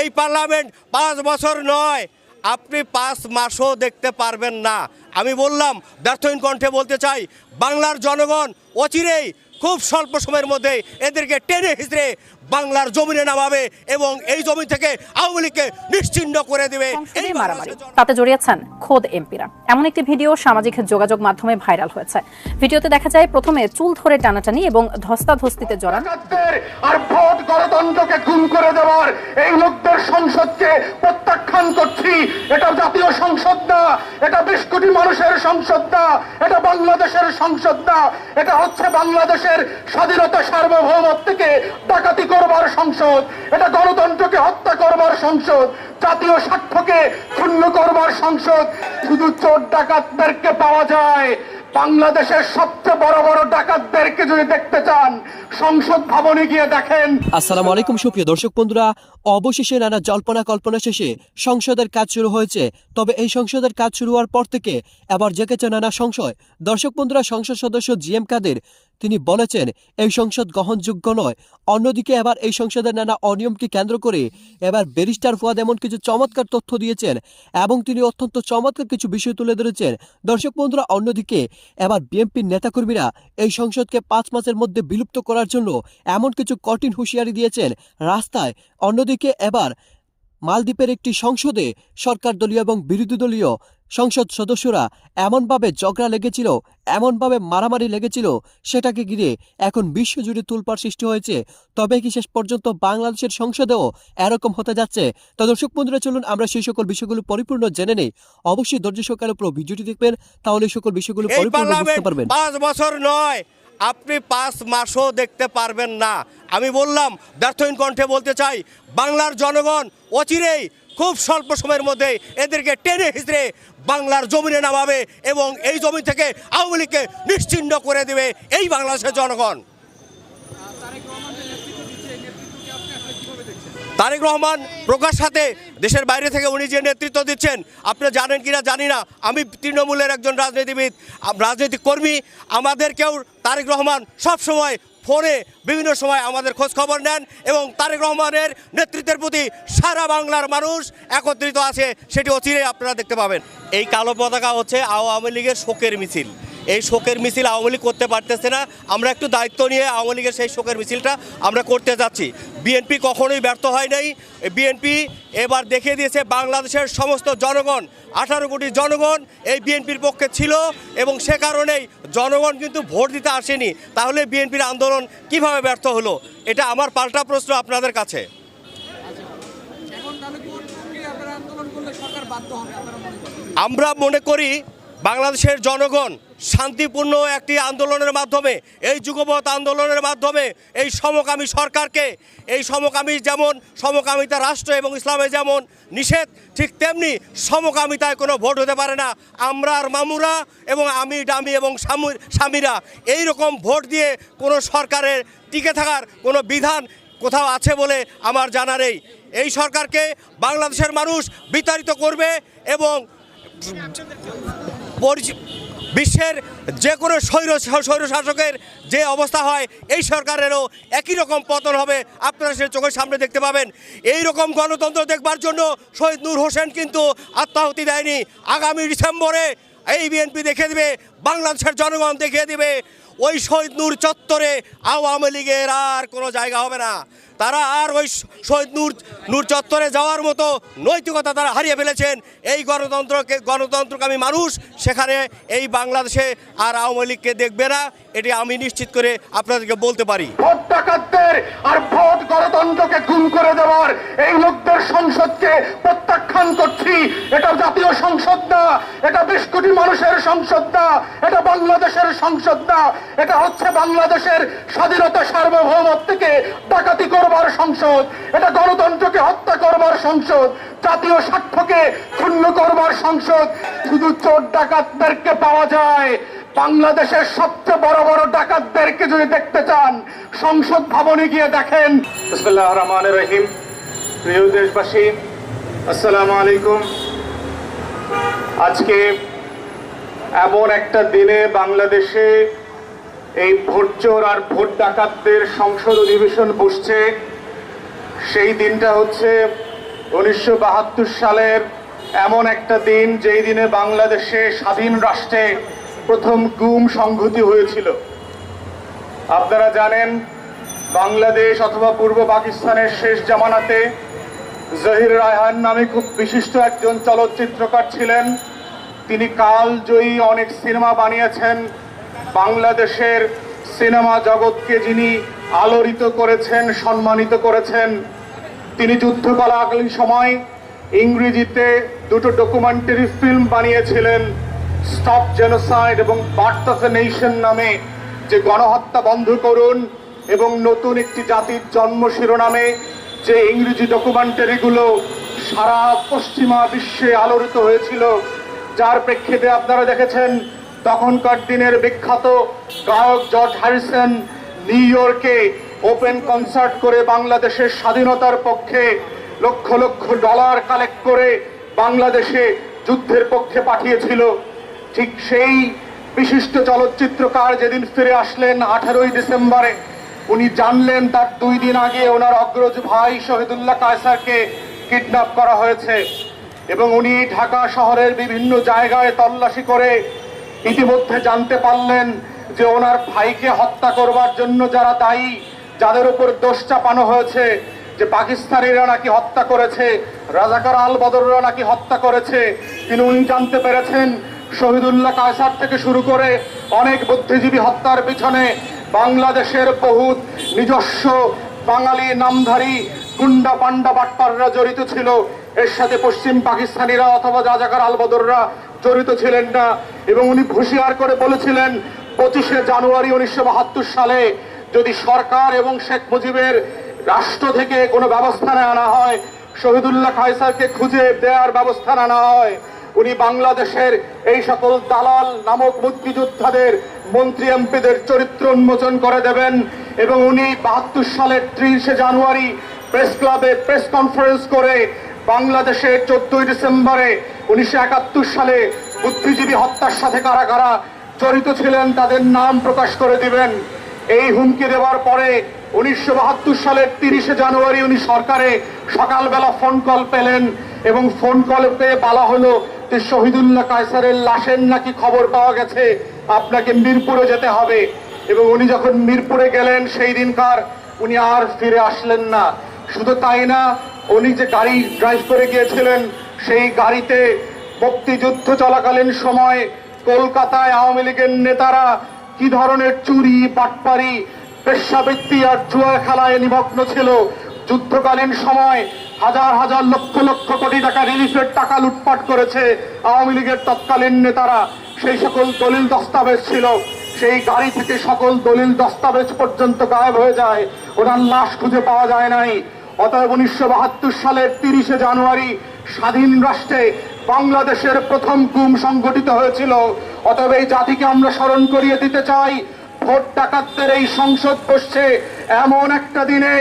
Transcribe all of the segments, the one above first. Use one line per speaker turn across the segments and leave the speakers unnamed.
এই পার্লামেন্ট 5 বছর নয়, আপনি 5 মাসও দেখতে পারবেন না। আমি বললাম, ব্যর্থহীন কণ্ঠে বলতে চাই, বাংলার জনগণ অচিরেই খুব স্বল্প সময়ের মধ্যে এদেরকে টেনে হিঁচড়ে বাংলার জমিনে নামাবে এবং এই জমি থেকে আওয়ামী লীগকে নিশ্চিহ্ন করে দেবে।
এই মারামারি তাতে জড়িয়েছেন খোদ এমপিরা। এমন একটি ভিডিও সামাজিক যোগাযোগ মাধ্যমে ভাইরাল হয়েছে। ভিডিওতে দেখা যায় প্রথমে চুল ধরে টানাটানি এবং ধস্তাধস্তিতে জড়ান।
আর ভোট গণতন্ত্রকে খুন করে দেওয়ার এই লোকদের সংসদকে প্রত্যাখ্যান করছি। এটা জাতীয় সংসদ না, এটা 20 কোটি মানুষের সংসদ না, এটা বাংলাদেশের সংসদ না, এটা হচ্ছে বাংলাদেশের স্বাধীনতা সার্বভৌমত্বকে ডাকাতি করবার সংসদ, এটা গণতন্ত্রকে হত্যা করবার সংসদ, জাতীয় স্বার্থকে ক্ষুণ্ণ করবার সংসদ। শুধু চোর ডাকাতদেরকে পাওয়া যায়। বাংলাদেশের সবচেয়ে বড় বড় ডাকাতদেরকে যদি দেখতে চান, সংসদ ভবনে গিয়ে দেখেন।
আসসালামু আলাইকুম সুপ্রিয় দর্শক বন্ধুরা, অবশেষে নানা জল্পনা কল্পনা শেষে সংসদের কাজ শুরু হয়েছে। তবে এই সংসদের কাজ শুরু হওয়ার পর থেকে এবার জেগেছে নানা সংশয়। দর্শক বন্ধুরা, সংসদ সদস্য জিএম কাদের তিনি বলেছেন এই সংসদ গ্রহণযোগ্য নয়। অন্যদিকে এবার এই সংসদের নানা অনিয়মকে কেন্দ্র করে এবার ব্যারিস্টার ফুয়াদ এমন কিছু চমৎকার তথ্য দিয়েছেন এবং তিনি অত্যন্ত চমৎকার কিছু বিষয় তুলে ধরেছেন। দর্শক বন্ধুরা, অন্যদিকে এবার বিএনপির নেতাকর্মীরা এই সংসদকে 5 মাসের মধ্যে বিলুপ্ত করার জন্য এমন কিছু কঠিন হুঁশিয়ারি দিয়েছেন রাস্তায়। অন্যদিকে এবার মালদ্বীপের একটি সংসদে সরকার দলীয় এবং বিরোধী দলীয় সংসদ সদস্যরা এমনভাবে ঝগড়া লেগেছিল, এমনভাবে মারামারি লেগেছিল, সেটাকে ঘিরে এখন বিশ্বজুড়ে তোলপাড় সৃষ্টি হয়েছে। তবে কি শেষ পর্যন্ত বাংলাদেশের সংসদেও এরকম হতে যাচ্ছে? তো দর্শক বন্ধুরা, চলুন আমরা সেই সকল বিষয়গুলো পরিপূর্ণ জেনে নেই। অবশ্যই ধৈর্য সহকারে পুরো ভিডিওটি দেখবেন, তাহলে এই সকল বিষয়গুলো পরিপূর্ণ বুঝতে পারবেন।
5 বছর নয়, আপনি 5 মাসও দেখতে পারবেন না। আমি বললাম, ব্যর্থহীন কণ্ঠে বলতে চাই, বাংলার জনগণ অচিরেই খুব স্বল্প সময়ের মধ্যে এদেরকে টেনে হিঁচড়ে বাংলার জমিনে নামাবে এবং এই জমি থেকে আওয়ামী লীগকে নিশ্চিহ্ন করে দেবে এই বাংলাদেশের জনগণ। তারেক রহমান প্রকাশ হাতে দেশের বাইরে থেকে উনি যে নেতৃত্ব দিচ্ছেন, আপনি জানেন কিনা জানি না, আমি তৃণমূলের একজন রাজনীতিবিদ, রাজনৈতিক কর্মী। আমাদেরকেও তারেক রহমান সবসময় ফোনে বিভিন্ন সময় আমাদের খোঁজ খবর নেন এবং তারেক রহমানের নেতৃত্বের প্রতি সারা বাংলার মানুষ একত্রিত আছে, সেটি অচিরেই আপনারা দেখতে পাবেন। এই কালো পতাকা হচ্ছে আওয়ামী লীগের শোকের মিছিল। এই শোকের মিছিল আওয়ামী লীগ করতে পারতেছে না। আমরা একটু দায়িত্ব নিয়ে আওয়ামী লীগের সেই শোকের মিছিলটা আমরা করতে যাচ্ছি। বিএনপি কখনোই ব্যর্থ হয় নাই। বিএনপি এবার দেখিয়ে দিয়েছে বাংলাদেশের সমস্ত জনগণ, 18 কোটি জনগণ এই বিএনপির পক্ষে ছিল এবং সে কারণেই জনগণ কিন্তু ভোট দিতে আসেনি। তাহলে বিএনপির আন্দোলন কিভাবে ব্যর্থ হলো? এটা আমার পাল্টা প্রশ্ন আপনাদের কাছে। আমরা মনে করি বাংলাদেশের জনগণ শান্তিপূর্ণ একটি আন্দোলনের মাধ্যমে, এই যুগপৎ আন্দোলনের মাধ্যমে এই সমকামী সরকারকে, এই সমকামী যেমন সমকামিতা রাষ্ট্র এবং ইসলামে যেমন নিষেধ, ঠিক তেমনি সমকামিতায় কোনো ভোট হতে পারে না। আমরা আর মামুরা এবং আমি ডামি এবং স্বামীরা এই রকম ভোট দিয়ে কোনো সরকারের টিকে থাকার কোনো বিধান কোথাও আছে বলে আমার জানা নেই। এই সরকারকে বাংলাদেশের মানুষ বিতাড়িত করবে এবং বিশ্বের যে কোনো স্বৈরশাসকের যে অবস্থা হয়, এই সরকারেরও একই রকম পতন হবে। আপনারা সে চোখের সামনে দেখতে পাবেন। এই রকম গণতন্ত্র দেখবার জন্য শহীদ নূর হোসেন কিন্তু আত্মাহুতি দেয়নি। আগামী ডিসেম্বরে এই বিএনপি দেখিয়ে দেবে, বাংলাদেশের জনগণ দেখিয়ে দেবে, ওই শহীদ নূর চত্বরে আওয়ামী লীগের আর কোনো জায়গা হবে না। তারা আর ওই শহীদ নূর চত্বরে যাওয়ার মতো নৈতিকতা তারা হারিয়ে ফেলেছেন। এই গণতন্ত্রকামী মানুষ সেখানে এই বাংলাদেশে আর আওয়ামী লীগকে দেখবে না, এটি আমি নিশ্চিত করে আপনাদেরকে বলতে পারি।
ভোট ডাকাতদের আর ভোট গণতন্ত্রকে খুন করে দেওয়ার এই লোকদের সংসদকে প্রত্যাখ্যান করছি। এটা জাতীয় সংসদ না, এটা 20 কোটি মানুষের সংসদ না, এটা বাংলাদেশের সংসদ না, এটা হচ্ছে বাংলাদেশের স্বাধীনতা সার্বভৌমত্বকে ডাকাতি করবার সংসদ, এটা গণতন্ত্রকে হত্যা করবার সংসদ, জাতীয় স্বার্থকে ক্ষুণ্ণ করবার সংসদ। শুধু চোর ডাকাতদেরকে পাওয়া যায়। বাংলাদেশের সবচেয়ে বড় বড় ডাকাতদেরকে যদি দেখতে চান, সংসদ ভবনে গিয়ে দেখেন। বিসমিল্লাহির রহমানির রহিম। প্রিয় দেশবাসী, আসসালামু আলাইকুম। আজকে এমন একটা দিনে বাংলাদেশে এই ভোট চোর আর ভোট ডাকাতদের সংসদ অধিবেশন বসছে। সেই দিনটা হচ্ছে 1972 সালের এমন একটা দিন যেই দিনে বাংলাদেশে স্বাধীন রাষ্ট্রে প্রথম গুম সংঘটি হয়েছিল। আপনারা জানেন, বাংলাদেশ অথবা পূর্ব পাকিস্তানের শেষ জামানাতে জহির রায়হান নামে খুব বিশিষ্ট একজন চলচ্চিত্রকার ছিলেন। তিনি কালজয়ী অনেক সিনেমা বানিয়েছেন। বাংলাদেশের সিনেমা জগৎকে যিনি আলোড়িত করেছেন, সম্মানিত করেছেন। তিনি যুদ্ধকালীন সময় ইংরেজিতে দুটো ডকুমেন্টারি ফিল্ম বানিয়েছিলেন, স্টপ জেনোসাইড এবং বার্থ অফ এ নেশন নামে, যে গণহত্যা বন্ধ করুন এবং নতুন একটি জাতির জন্ম শিরোনামে যে ইংরেজি ডকুমেন্টারিগুলো সারা পশ্চিমা বিশ্বে আলোড়িত হয়েছিল, যার প্রেক্ষিতে আপনারা দেখেছেন তখনকার দিনের বিখ্যাত গায়ক জর্জ হ্যারিসন নিউ ইয়র্কে ওপেন কনসার্ট করে বাংলাদেশের স্বাধীনতার পক্ষে লক্ষ লক্ষ ডলার কালেক্ট করে বাংলাদেশে যুদ্ধের পক্ষে পাঠিয়েছিল। ঠিক সেই বিশিষ্ট চলচ্চিত্রকার যেদিন ফিরে আসলেন 18ই ডিসেম্বরে, উনি জানলেন তার 2 দিন আগে ওনার অগ্রজ ভাই শহীদুল্লাহ কায়সারকে কিডন্যাপ করা হয়েছে এবং উনি ঢাকা শহরের বিভিন্ন জায়গায় তল্লাশি করে ইতিমধ্যে জানতে পারলেন যে ওনার ভাইকে হত্যা করবার জন্য যারা দায়ী, যাদের উপর দোষ চাপানো হয়েছে যে পাকিস্তানিরা নাকি হত্যা করেছে, রাজাকার আল বদররা নাকি হত্যা করেছে, উনি জানতে পেরেছেন শহীদুল্লাহ কায়সার থেকে শুরু করে অনেক বুদ্ধিজীবী হত্যার পিছনে বাংলাদেশের বহুত নিজস্ব বাঙালি নামধারী গুন্ডা পান্ডা বাটপাররা জড়িত ছিল। এর সাথে পশ্চিম পাকিস্তানিরা অথবা রাজাকার আল বদররা জড়িত ছিলেন না। এবং উনি হুঁশিয়ার করে বলেছিলেন 25শে জানুয়ারি 1972 সালে যদি সরকার এবং শেখ মুজিবের রাষ্ট্র থেকে কোনো ব্যবস্থা আনা হয়, শহীদুল্লাহ কায়সারকে খুঁজে দেওয়ার ব্যবস্থা আনা হয়, উনি বাংলাদেশের এই সকল দালাল নামক মুক্তিযোদ্ধাদের মন্ত্রী এমপিদের চরিত্র উন্মোচন করে দেবেন। এবং উনি 72 সালের 30শে জানুয়ারি প্রেস ক্লাবে প্রেস কনফারেন্স করে বাংলাদেশের 14ই ডিসেম্বরে 1971 সালে বুদ্ধিজীবী হত্যার সাথে কারা কারা জড়িত ছিলেন তাদের নাম প্রকাশ করে দিবেন। এই হুমকি দেওয়ার পরে 1972 সালের 30শে জানুয়ারি উনি সরকারে সকালবেলা ফোন কল পেলেন এবং ফোন কল পেয়ে বলা হলো যে শহীদুল্লাহ কায়সারের লাশের নাকি খবর পাওয়া গেছে, আপনাকে মিরপুরে যেতে হবে। এবং উনি যখন মিরপুরে গেলেন সেই দিনকার উনি আর ফিরে আসলেন না। শুধু তাই না, উনি যে গাড়ি ড্রাইভ করে গিয়েছিলেন সেই গাড়িতে মুক্তিযুদ্ধ চলাকালীন সময় কলকাতায় আওয়ামী লীগের নেতারা কি ধরনের চুরি, বাটপারি, পেশাবৃত্তি আর জুয়া খেলায় নিমগ্ন ছিল, যুদ্ধকালীন সময় হাজার হাজার লক্ষ লক্ষ কোটি টাকা রিলিফের টাকা লুটপাট করেছে আওয়ামী লীগের তৎকালীন নেতারা, সেই সকল দলিল দস্তাবেজ ছিল। সেই গাড়ি থেকে সকল দলিল দস্তাবেজ পর্যন্ত গায়েব হয়ে যায়, ওনার লাশ খুঁজে পাওয়া যায় নাই। অতএব 1972 সালের 30শে জানুয়ারি স্বাধীন রাষ্ট্রে বাংলাদেশের প্রথম গুম সংগঠিত হয়েছিল। অতএব এই জাতিকে আমরা স্মরণ করিয়ে দিতে চাই, ভোট ডাকাতদের এই সংসদ বসছে এমন একটা দিনে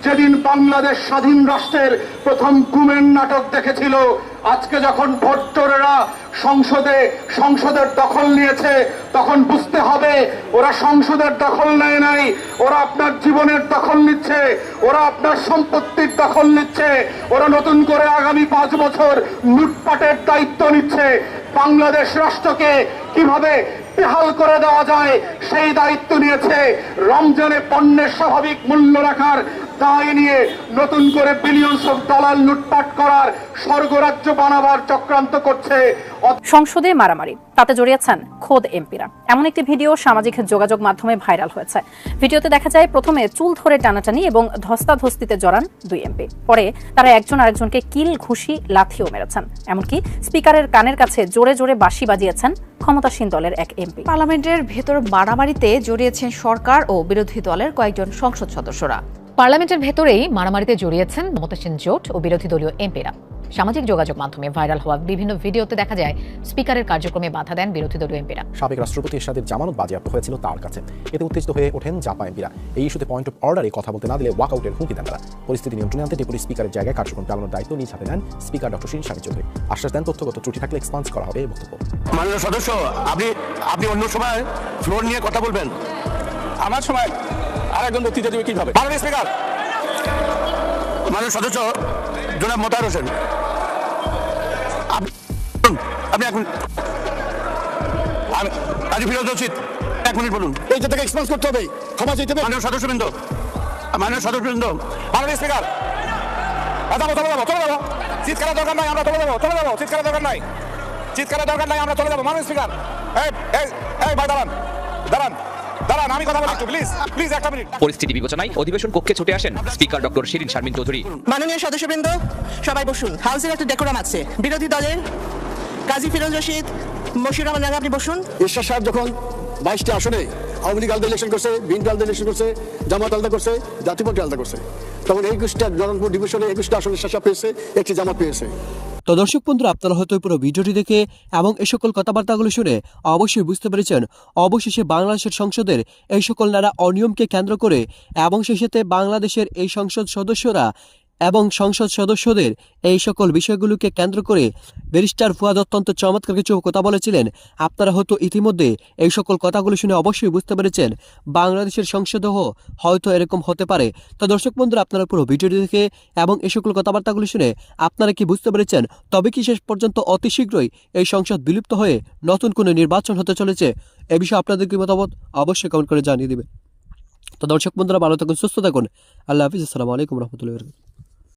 যেদিন বাংলাদেশ স্বাধীন রাষ্ট্রের প্রথম গুমের নাটক দেখেছিল। আজকে যখন ভোট চোরেরা সংসদের দখল নিয়েছে, তখন বুঝতে হবে ওরা সংসদের দখল নেয় নাই, ওরা আপনার জীবনের দখল নিচ্ছে, ওরা আপনার সম্পত্তির দখল নিচ্ছে, ওরা নতুন করে আগামী 5 বছর লুটপাটের দায়িত্ব নিচ্ছে। বাংলাদেশ রাষ্ট্রকে কিভাবে বেহাল করে দেওয়া যায় সেই দায়িত্ব নিয়েছে। রমজানে পণ্যের স্বাভাবিক মূল্য রাখার দায় নিয়ে নতুন করে বিলিয়নস অফ ডলার লুটপাট করার স্বর্গরাজ্য বানাবার চক্রান্ত করছে।
সংসদে মারামারি, তাতে জড়িয়েছেন খোদ এমপিরা। এমন একটি ভিডিও সামাজিক যোগাযোগ মাধ্যমে ভাইরাল হয়েছে। ভিডিওতে দেখা যায় প্রথমে চুল ধরে টানাটানি এবং ধস্তাধস্তিতে জড়ান 2 এমপি। পরে তারা একজন আরেকজনকে কিল, ঘুষি, লাথিও মেরেছেন। এমনকি স্পিকারের কানের কাছে জোরে জোরে বাঁশি বাজিয়েছেন ক্ষমতাসীন দলের এক এমপি।
পার্লামেন্টের ভেতর মারামারিতে জড়িয়েছেন সরকার ও বিরোধী দলের কয়েকজন সংসদ সদস্যরা।
পার্লামেন্টের ভেতরেই মারামারিতে জড়িয়েছেন ক্ষমতাসীন জোট ও বিরোধী দলীয় এমপিরা। সামাজিক যোগাযোগ মাধ্যমে ভাইরাল হওয়া বিভিন্ন ভিডিওতে দেখা যায় স্পিকারের কার্যক্রমে বাধা দেন বিরোধী দলীয় এমপিরা।
সাবেক রাষ্ট্রপতি এরশাদের জামানত বাজেয়াপ্ত হয়েছিল তার কাছে। এতে উত্তেজিত হয়ে ওঠেন জাপা এমপিরা। এই ইস্যুতে পয়েন্ট অফ অর্ডারে কথা বলতে না দিলে ওয়াকআউটের হুমকি দেন তারা। পরিস্থিতি নিয়ন্ত্রণে আনতে ডেপুটি স্পিকারের জায়গায় কার্যক্রম চালানোর দায়িত্ব নিজ হাতে নেন স্পিকার ডক্টর শিরিন শারমিন চৌধুরী। আশ্বাস দেন তথ্যগত ত্রুটি থাকলে এক্সপান্স করা হবে বক্তব্য।
মাননীয় সদস্য, আপনি অন্য সময় ফ্লোর নিয়ে কথা বলবেন, আমার সময় আর একজন বক্তৃতা দেবে কিভাবে? মাননীয় স্পিকার, মাননীয় সদস্য, জনাব মোতাহার হোসেন, আপনি এক মিনিট, কাজী ফিরোজ রশিদ 1 মিনিট বলুন।
এইটা থেকে এক্সপেন্স করতে হবে, ক্ষমা চাইতে হবে।
মাননীয় সদস্যবৃন্দ, মাননীয় সদস্যবৃন্দ, মাননীয় স্পিকার, চলে যাবো, চিৎকারের দরকার নাই, আমরা চলে যাবো, চিৎকারের দরকার নাই, আমরা চলে যাবো। মাননীয় স্পিকার, এই ভাই দাঁড়ান, আমি কথা বলি একটু, প্লিজ একটা মিনিট।
পরিস্থিতি বিবেচনায় অধিবেশন কক্ষে ছুটে আসেন স্পিকার ডক্টর শিরিন শারমিন চৌধুরী।
মাননীয় সদস্যবৃন্দ, সবাই বসুন। হাউসের একটা ডেকোরাম আছে। বিরোধী দলের কাজী ফিরোজ রশিদ, মশিউর রহমান রাঙা, আপনি বসুন।
ঈশ্বর সাহেব যখন 22টি আসনে আওয়ামী লীগ আলাদা ইলেকশন করছে, বিএনপি আলাদা ইলেকশন করছে, জামাত আলাদা করছে, জাতীয় পার্টি আলাদা করছে, তখন 21টা জনগণ ডিভিশনে 21টা আসনে শাসা পেয়েছে, একটি জামাত পেয়েছে।
তো দর্শক বন্ধুরা, আপনারা হয়তো পুরো ভিডিওটি দেখে এবং এই সকল কথাবার্তাগুলো শুনে অবশ্যই বুঝতে পেরেছেন অবশেষে বাংলাদেশের সংসদের এই সকল নানা অনিয়মকে কেন্দ্র করে এবং সেই সাথে বাংলাদেশের এই সংসদ সদস্যরা এবং সংসদ সদস্যদের এই সকল বিষয়গুলোকে কেন্দ্র করে ব্যারিস্টার ফুয়াদ অত্যন্ত চমৎকার কিছু কথা বলেছিলেন। আপনারা হয়তো ইতিমধ্যে এই সকল কথাগুলো শুনে অবশ্যই বুঝতে পেরেছেন বাংলাদেশের সংসদেও হয়তো এরকম হতে পারে। তো দর্শক বন্ধুরা, আপনারা পুরো ভিডিওটি দেখে এবং এই সকল কথাবার্তাগুলো শুনে আপনারা কি বুঝতে পেরেছেন? তবে কি শেষ পর্যন্ত অতি শীঘ্রই এই সংসদ বিলুপ্ত হয়ে নতুন কোনো নির্বাচন হতে চলেছে? এ বিষয়ে আপনাদের কি মতামত অবশ্যই কমেন্ট করে জানিয়ে দেবেন। তো দর্শক বন্ধুরা, ভালো থাকুন, সুস্থ থাকুন। আল্লাহ হাফিজ। আসসালামু আলাইকুম রহমতুল্লাহ।